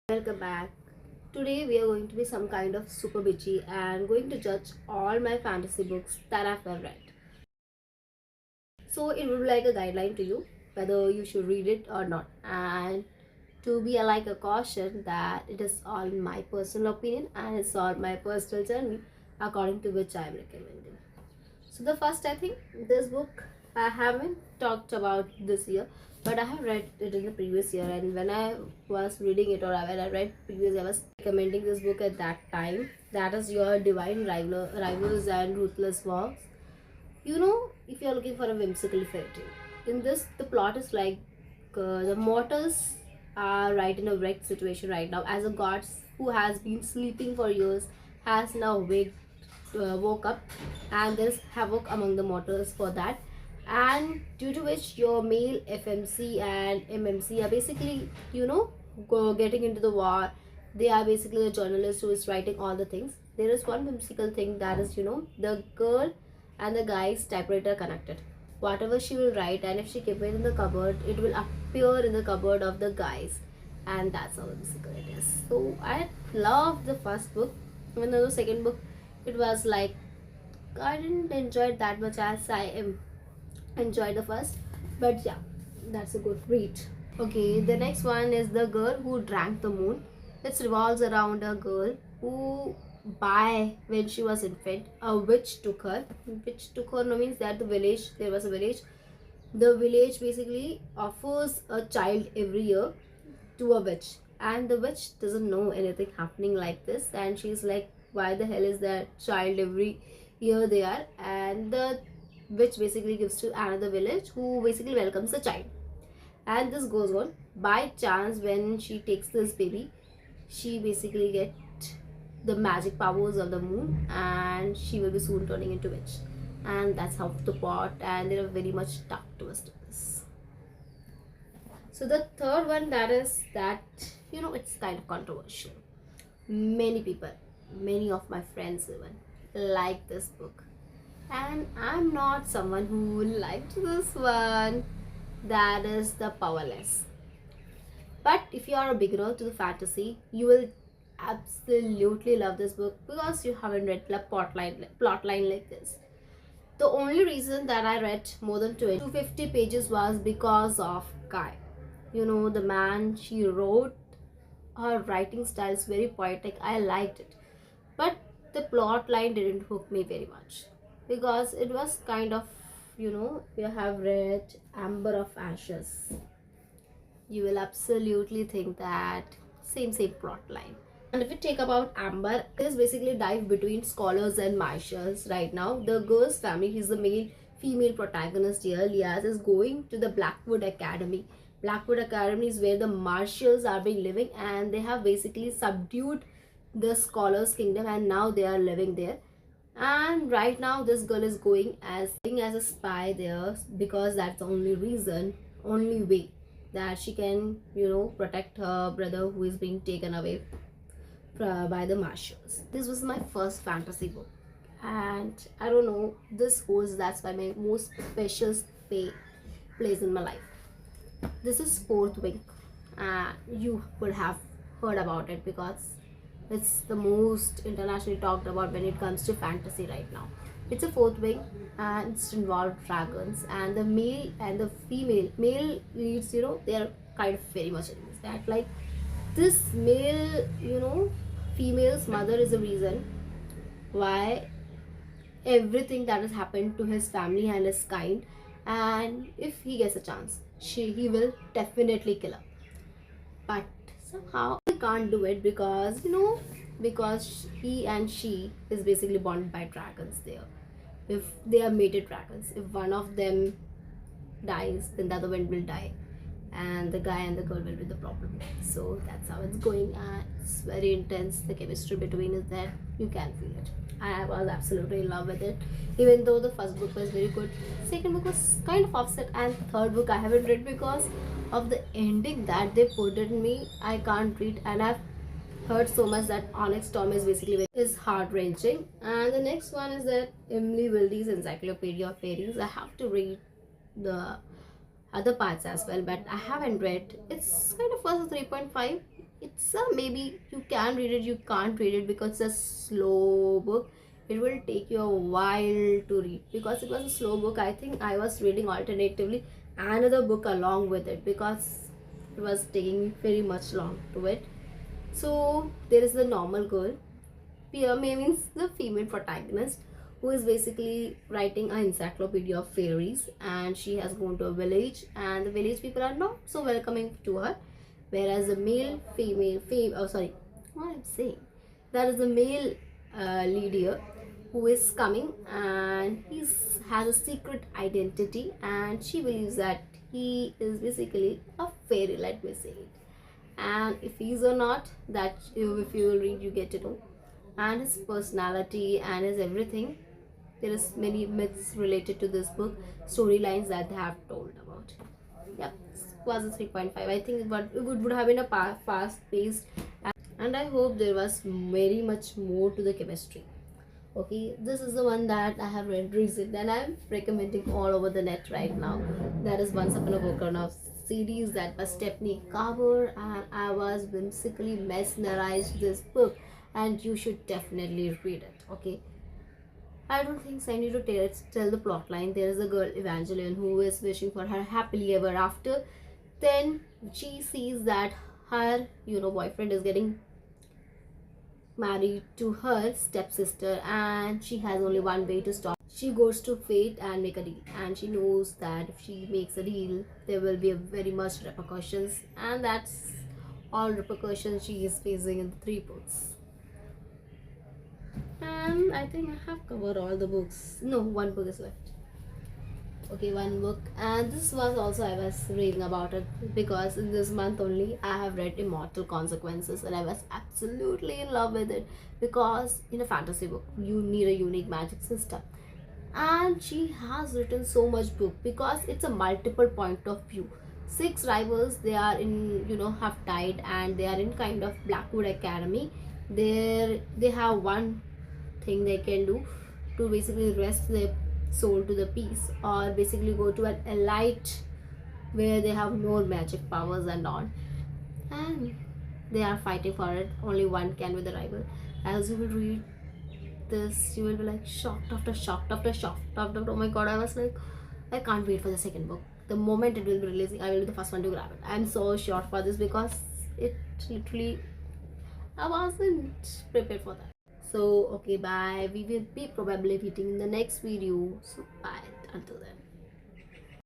Welcome back. Today we are going to be some kind of super bitchy and going to judge all my fantasy books that I've ever read. So it will be like a guideline to you whether you should read it or not. And to be like a caution that it is all my personal opinion and it's all my personal journey according to which I am recommending. So the first, I think this book I haven't talked about this year, but I have read it in the previous year. And when I was reading it, or when I read previous, I was recommending this book at that time. That is Your Divine Rivals and Ruthless Wars. If you're looking for a whimsical fairy tale, in this the plot is like the mortals are right in a wrecked situation right now, as a god who has been sleeping for years has now woke up, and there's havoc among the mortals for that, and due to which your male FMC and MMC are basically getting into the war. They are basically the journalist who is writing all the things. There is one whimsical thing, that is the girl and the guy's typewriter connected. Whatever she will write, and if she keep it in the cupboard, it will appear in the cupboard of the guys, and that's how whimsical it is. So I love the first book. Even though the second book, it was like I didn't enjoy it that much as I enjoyed the first, but yeah, that's a good read. Okay, the next one is The Girl Who Drank the Moon. It revolves around a girl who, by when she was infant, a witch took her. Witch took her no means that the village, there was a village. The village basically offers a child every year to a witch, and the witch doesn't know anything happening like this, and she's like, why the hell is that child every year there? And the witch basically gives to another village who basically welcomes the child, and this goes on. By chance, when she takes this baby, she basically get the magic powers of the moon, and she will be soon turning into witch, and that's how the plot, and there are very much dark twist in this. So the third one, that is that it's kind of controversial. Many people, many of my friends even, like this book, and I'm not someone who liked this one. That is The Powerless. But if you are a beginner to the fantasy, you will absolutely love this book because you haven't read the plotline like this. The only reason that I read more than 250 pages was because of Kai. The man she wrote, her writing style is very poetic. I liked it. But the plot line didn't hook me very much because it was kind of, you have read Amber of Ashes, you will absolutely think that same plot line. And if we take about Amber, it is basically dive between scholars and marshals right now. The girl's family, he's the main female protagonist here, Liaz, is going to the Blackwood Academy. Blackwood Academy is where the marshals are being living, and they have basically subdued the scholars kingdom, and now they are living there. And right now this girl is going as a spy there because that's the only way that she can protect her brother who is being taken away by the marshals. This was my first fantasy book, and I don't know, this holds that's why my most special place in my life. This is Fourth Wing. You would have heard about it because it's the most internationally talked about when it comes to fantasy right now. It's a fourth wing, and it's involved dragons, and the male and the male leads, they are kind of very much enemies. That like this male, female's mother is the reason why everything that has happened to his family and his kind, and if he gets a chance, he will definitely kill her. But somehow I can't do it because because he and she is basically bonded by dragons there. If they are mated dragons, if one of them dies, then the other one will die, and the guy and the girl will be the problem. So that's how it's going, and it's very intense. The chemistry between is there, you can feel it. I was absolutely in love with it, even though the first book was very good. Second book was kind of offset, and third book I haven't read because of the ending that they put in me. I can't read, and I've heard so much that Onyx Storm is basically is heart wrenching. And the next one is that Emily Wilde's Encyclopedia of Fairies. I have to read the other parts as well, but I haven't read. It's kind of was a 3.5. It's a maybe you can read it, you can't read it because it's a slow book. It will take you a while to read because it was a slow book. I think I was reading alternatively another book along with it because it was taking me very much long to it. So there is the normal girl. Pia May means the female protagonist who is basically writing an encyclopedia of fairies, and she has gone to a village and the village people are not so welcoming to her, whereas the male female oh sorry, what I'm saying, there is a male leader who is coming and he has a secret identity and she believes that he is basically a fairy, let me say it. And if he's or not, that if you will read you get to know, and his personality and his everything. There is many myths related to this book, storylines that they have told about. Yep, was a 3.5. I think it would have been a fast paced, and I hope there was very much more to the chemistry. Okay, this is the one that I have read recently and I'm recommending all over the net right now. That is Once Upon a Volcano series that was Stephanie Carver, and I was whimsically mesmerized this book, and you should definitely read it. Okay, I don't think so I need to tell the plot line. There is a girl Evangeline who is wishing for her happily ever after. Then she sees that her boyfriend is getting married to her stepsister and she has only one way to stop. She goes to fate and make a deal, and she knows that if she makes a deal there will be a very much repercussions, and that's all repercussions she is facing in the three books. And I think I have covered all the books. No, one book is left. Okay, one book, and this was also I was reading about it because in this month only I have read Immortal Consequences and I was absolutely in love with it because in a fantasy book you need a unique magic system, and she has written so much book because it's a multiple point of view. Six rivals, they are in have died and they are in kind of Blackwood Academy. They have one thing they can do to basically rest their soul to the peace, or basically go to an elite where they have more magic powers and all, and they are fighting for it. Only one can be the rival. As you will read this, you will be like shocked after shocked after shocked after. Oh my god, I was like, I can't wait for the second book. The moment it will be releasing, I will be the first one to grab it. I'm so sure for this because it literally, I wasn't prepared for that. So okay, bye. We will be probably meeting in the next video. So bye until then.